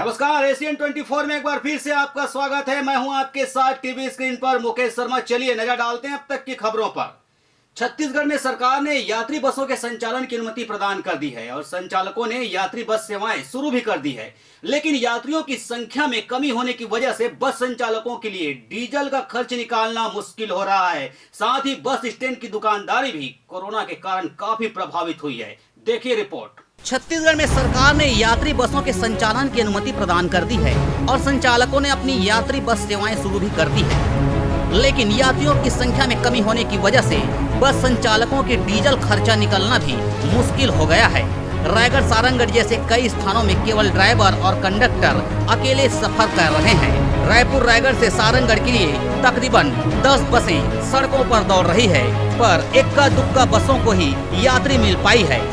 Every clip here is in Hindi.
नमस्कार, एशियन 24 में एक बार फिर से आपका स्वागत है। मैं हूं आपके साथ टीवी स्क्रीन पर मुकेश शर्मा। चलिए नजर डालते हैं अब तक की खबरों पर। छत्तीसगढ़ में सरकार ने यात्री बसों के संचालन की अनुमति प्रदान कर दी है और संचालकों ने यात्री बस सेवाएं शुरू भी कर दी है। लेकिन यात्रियों की संख्या में कमी होने की वजह से बस संचालकों के लिए डीजल का खर्च निकालना मुश्किल हो रहा है। साथ ही बस स्टैंड की दुकानदारी भी कोरोना के कारण काफी प्रभावित हुई है। देखिए रिपोर्ट। छत्तीसगढ़ में सरकार ने यात्री बसों के संचालन की अनुमति प्रदान कर दी है और संचालकों ने अपनी यात्री बस सेवाएं शुरू भी कर दी है। लेकिन यात्रियों की संख्या में कमी होने की वजह से बस संचालकों के डीजल खर्चा निकलना भी मुश्किल हो गया है। रायगढ़ सारंगढ़ जैसे कई स्थानों में केवल ड्राइवर और कंडक्टर अकेले सफर कर रहे हैं। रायपुर रायगढ़ से सारंगढ़ के लिए तकरीबन 10 बसें सड़कों पर दौड़ रही है, पर इक्का दुक्का बसों को ही यात्री मिल पाई है।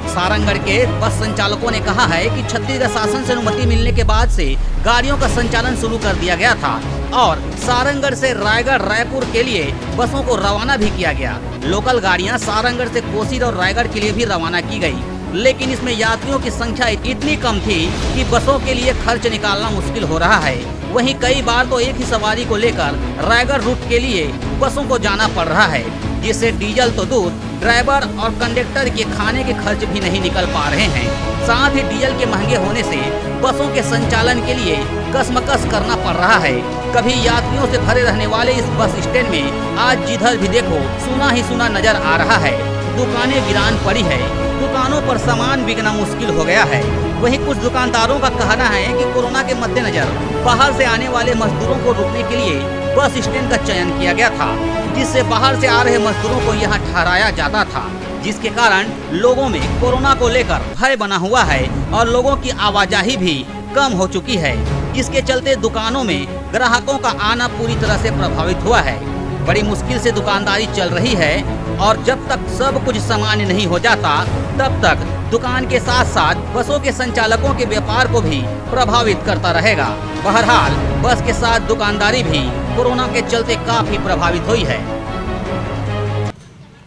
सारंगढ़ के बस संचालकों ने कहा है कि छत्तीसगढ़ शासन से अनुमति मिलने के बाद से गाड़ियों का संचालन शुरू कर दिया गया था और सारंगढ़ से रायगढ़ रायपुर के लिए बसों को रवाना भी किया गया। लोकल गाड़ियां सारंगढ़ से कोसीर और रायगढ़ के लिए भी रवाना की गई, लेकिन इसमें यात्रियों की संख्या इतनी कम थी कि बसों के लिए खर्च निकालना मुश्किल हो रहा है। वहीं कई बार तो एक ही सवारी को लेकर रायगढ़ रूट के लिए बसों को जाना पड़ रहा है, जिससे डीजल तो दूर, ड्राइवर और कंडक्टर के खाने के खर्च भी नहीं निकल पा रहे हैं। साथ ही डीजल के महंगे होने से बसों के संचालन के लिए कसमकस करना पड़ रहा है। कभी यात्रियों से भरे रहने वाले इस बस स्टैंड में आज जिधर भी देखो सुना ही सुना नजर आ रहा है। दुकानें वीरान पड़ी है, दुकानों पर सामान बिकना मुश्किल हो गया है। वहीं कुछ दुकानदारों का कहना है कि कोरोना के मद्देनजर बाहर से आने वाले मजदूरों को रोकने के लिए बस स्टैंड का चयन किया गया था, जिससे बाहर से आ रहे मजदूरों को यहाँ ठहराया जाता था, जिसके कारण लोगों में कोरोना को लेकर भय बना हुआ है और लोगों की आवाजाही भी कम हो चुकी है, जिसके चलते दुकानों में ग्राहकों का आना पूरी तरह से प्रभावित हुआ है। बड़ी मुश्किल से दुकानदारी चल रही है और जब तक सब कुछ सामान्य नहीं हो जाता तब तक दुकान के साथ साथ बसों के संचालकों के व्यापार को भी प्रभावित करता रहेगा। बहरहाल बस के साथ दुकानदारी भी कोरोना के चलते काफी प्रभावित हुई है।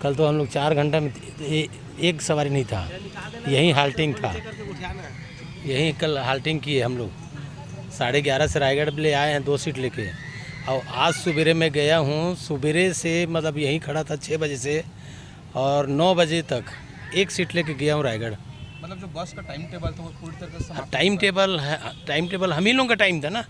कल तो हम लोग 4 घंटा में एक सवारी नहीं था, यहीं हाल्टिंग था, यहीं कल हाल्टिंग की है। हम लोग 11:30 से रायगढ़ ले आए हैं 2 सीट लेके, और आज सवेरे मैं गया हूँ। सवेरे से मतलब यहीं खड़ा था 6 बजे से और 9 बजे तक 1 सीट लेके गया हूँ रायगढ़। मतलब जो बस का टाइम टेबल था वो पूरी तरह से टाइम टेबल हम ही लोगों का टाइम था ना,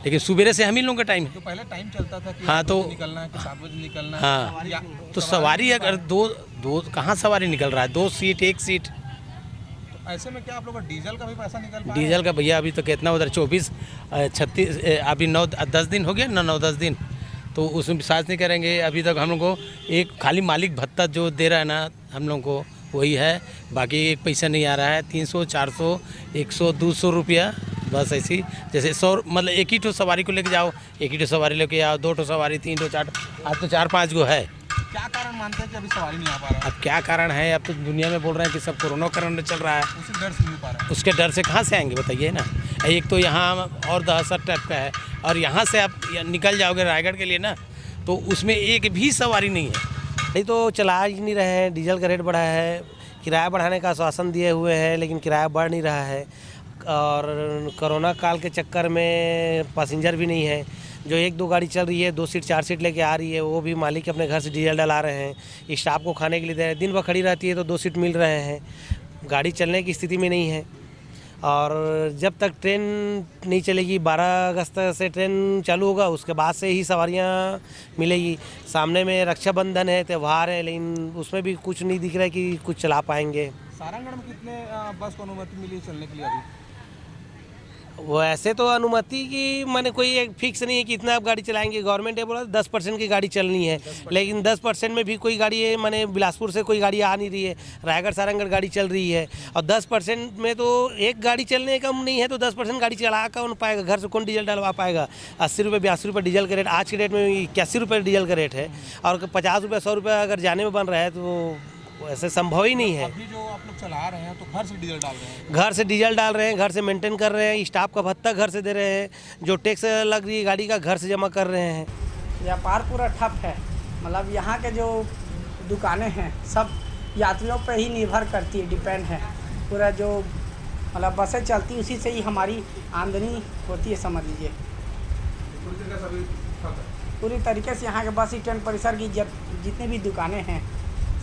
लेकिन सवेरे से हम ही लोगों का टाइम। तो पहले टाइम चलता था कि हाँ, तो निकलना है कि 7 बजे निकलना है। हाँ, तो सवारी अगर दो कहाँ सवारी निकल रहा है, 2 सीट 1 सीट। तो ऐसे में क्या आप लोग का डीजल का भी पैसा निकल पा डीजल का भैया अभी तो कितना उधर 24 36 अभी 9-10 दिन हो गया ना, 9-10 दिन, तो उसमें विश्वास नहीं करेंगे। अभी तक हम लोग को एक खाली मालिक भत्ता जो दे रहा है ना हम लोग को वही है, बाकी एक पैसा नहीं आ रहा है। 300 400 100 200 रुपया बस ऐसी, जैसे 100 मतलब एक ही ठो सवारी को लेके जाओ, एक ही ठो सवारी लेके आओ, 2 ठो सवारी 3 ठो 4, अब तो 4-5 गो है। क्या कारण मानते हैं कि अभी सवारी नहीं आ पा रहा है? अब क्या कारण है, अब तो दुनिया में बोल रहे हैं कि सब कोरोना कारण चल रहा है, उसी डर से नहीं पा रहा है। उसके डर से कहाँ से आएंगे बताइए ना। एक तो यहाँ और दहशत टाइप का है, और यहाँ से आप निकल जाओगे रायगढ़ के लिए ना, तो उसमें एक भी सवारी नहीं है। नहीं तो चला ही नहीं रहे हैं। डीजल का रेट बढ़ा है, किराया बढ़ाने का आश्वासन दिए हुए हैं, लेकिन किराया बढ़ नहीं रहा है। और कोरोना काल के चक्कर में पैसेंजर भी नहीं है। जो 1-2 गाड़ी चल रही है, 2 सीट 4 सीट लेके आ रही है, वो भी मालिक अपने घर से डीजल डला रहे हैं, स्टाफ को खाने के लिए दे रहे हैं। दिन भर खड़ी रहती है तो 2 सीट मिल रहे हैं, गाड़ी चलने की स्थिति में नहीं है। और जब तक ट्रेन नहीं चलेगी, 12 अगस्त से ट्रेन चालू होगा, उसके बाद से ही सवारियां मिलेगी। सामने में रक्षाबंधन है, त्यौहार है, लेकिन उसमें भी कुछ नहीं दिख रहा है कि कुछ चला पाएंगे। सारंगढ़ में कितने बस को अनुमति मिली चलने के लिए अभी? वैसे तो अनुमति की मैंने कोई एक फिक्स नहीं है कि इतना आप गाड़ी चलाएंगे। गवर्नमेंट ने बोला 10% की गाड़ी चलनी है, लेकिन 10% में भी कोई गाड़ी है, मैंने बिलासपुर से कोई गाड़ी आ नहीं रही है, रायगढ़ सारंगढ़ गाड़ी चल रही है। और 10% में तो एक गाड़ी चलने कम नहीं है, तो 10% गाड़ी चला कौन पाएगा? घर से कौन डीजल डलवा पाएगा? 80 रुपये 82 रुपये डीजल का रेट, आज के डेट में 81 रुपये डीजल का रेट है, और 50 रुपये 100 रुपये अगर जाने में बन रहा है तो ऐसे संभव ही नहीं है। अभी जो आप लोग चला रहे हैं तो घर से डीजल डाल रहे हैं? घर से डीजल डाल रहे हैं, घर से मेंटेन कर रहे हैं, स्टाफ का भत्ता घर से दे रहे हैं, जो टैक्स लग रही है गाड़ी का घर से जमा कर रहे हैं। व्यापार पूरा ठप है। मतलब यहाँ के जो दुकानें हैं सब यात्रियों पर ही निर्भर करती है, डिपेंड है। पूरा जो मतलब बसें चलती उसी से ही हमारी आमदनी होती है, समझ लीजिए। पूरी तरीके से अभी ठप है। पूरी तरीके से यहाँ के बस स्टैंड परिसर की जितनी भी दुकानें हैं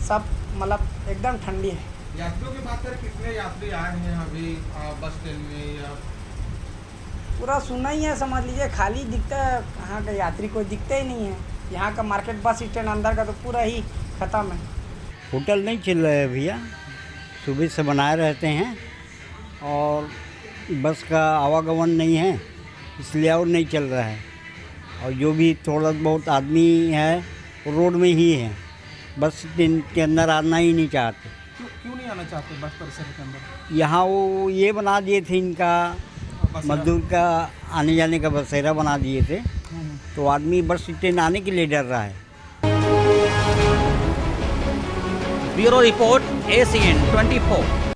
सब मतलब एकदम ठंडी है। यात्रियों की बात करें, कितने यात्री आए हैं अभी बस स्टैंड में या पूरा सुना ही है, समझ लीजिए खाली दिखता है, यहाँ का यात्री कोई दिखता ही नहीं है। यहाँ का मार्केट बस स्टैंड अंदर का तो पूरा ही ख़त्म है। होटल नहीं चल रहे हैं भैया, सुबह से बनाए रहते हैं और बस का आवागमन नहीं है, इसलिए और नहीं चल रहा है। और जो भी थोड़ा बहुत आदमी है वो रोड में ही है, बस स्टैंड के अंदर आना ही नहीं चाहते। क्यों नहीं आना चाहते बस परिसर के अंदर? यहाँ वो ये बना दिए थे, इनका मजदूर का आने जाने का बसेरा बना दिए थे, तो आदमी बस स्टैंड आने के लिए डर रहा है। Bureau report ACN 24।